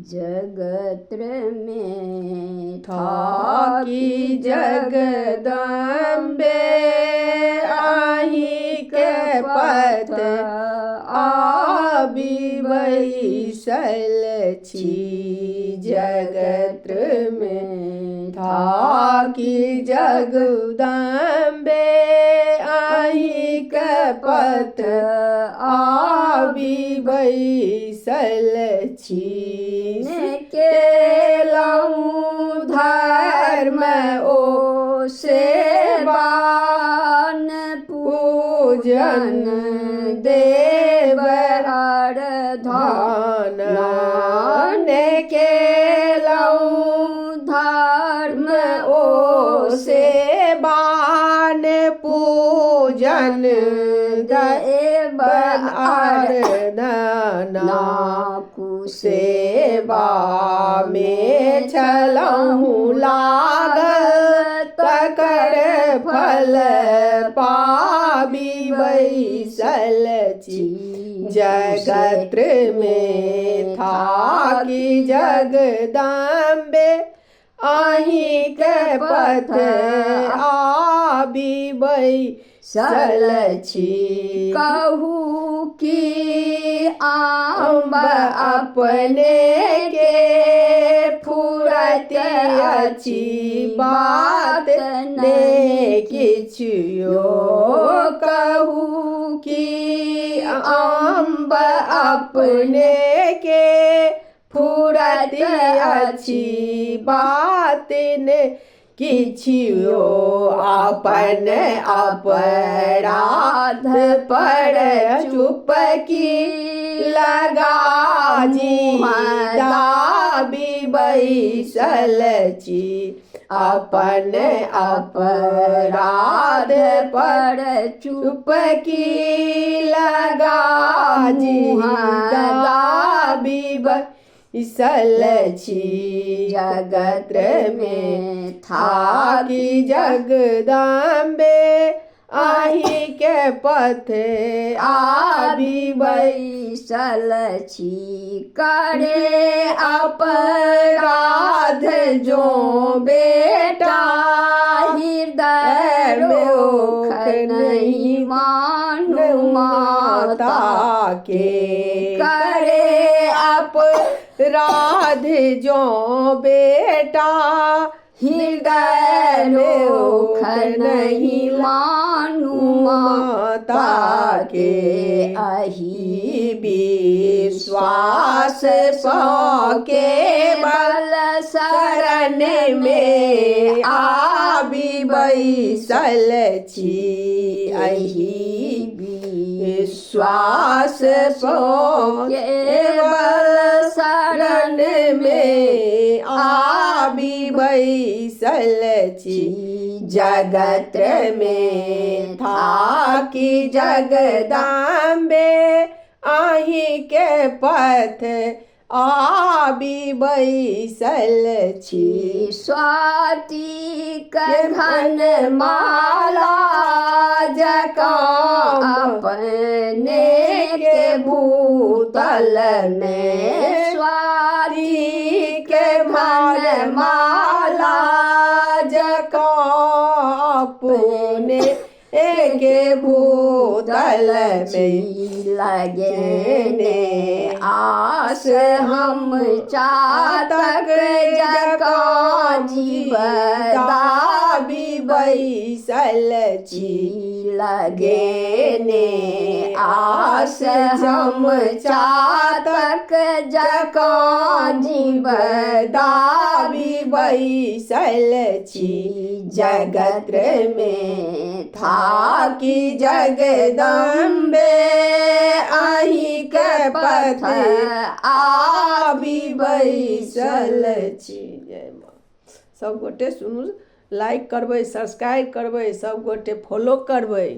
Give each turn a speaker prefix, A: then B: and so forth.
A: जगत्र में थाकी जगदम्बे आही के पथ आबि बैसल छी। जगत्र में थाकी जगदम्बे आही के पथ आबि बैसल छी। केलहुँ धर्म ओ सेवान पूजन देव अरधान। केलहुँ धर्म ओ सेवान पूजन देव अरधान। कुसेवा में छलहुँ लागल तकर फल पाबि बैसल छी। जगत्र में थाकी जगदम्बे आही के पथ आबि बैसल छी। कहू कि अम्ब अपने के फुरत अछि बात ने किछुओ। कहू कि अम्ब अपने के फुरत अछि बात ने किछुओ। अपन अपराध पर चुपकी लगा दाबि बैसल छी। अपन अपराध पर चुपकी लगा दाबि बैसल छी। जगत्र में थाकी जगदम्बे आही के पथ आबि बैसल छी। करे अपराध जो बेटा हृदय रोक नहीं मानु माता के। करे अपराध जो बेटा हृदय रोक नहीं मानु माता के। अहि विश्वास सो केवल शरण में आबि बैसल छी। अहि विश्वास सो केवल शरण में आबि बैसल छी। जगत्र में थाकी जगदम्बे आही के पथ आबि बैसल छी। स्वातिक घन माला जकाँ अपने के भूतल में। स्वातिक घन माला जकाँ अपने के भूतल में लगेने आस हम चातक जकाँ जीव दाबि बैसल छी। लगेने आस हम चातक जकाँ जीव दाबि बैसल छी। जगत्र में थाकी जगदम्बे आही के पथ आबि बैसल छी। जय माँ। सब गोटे सुनू, लाइक करबै, सब्सक्राइब करबै, सब गोटे फॉलो करबै।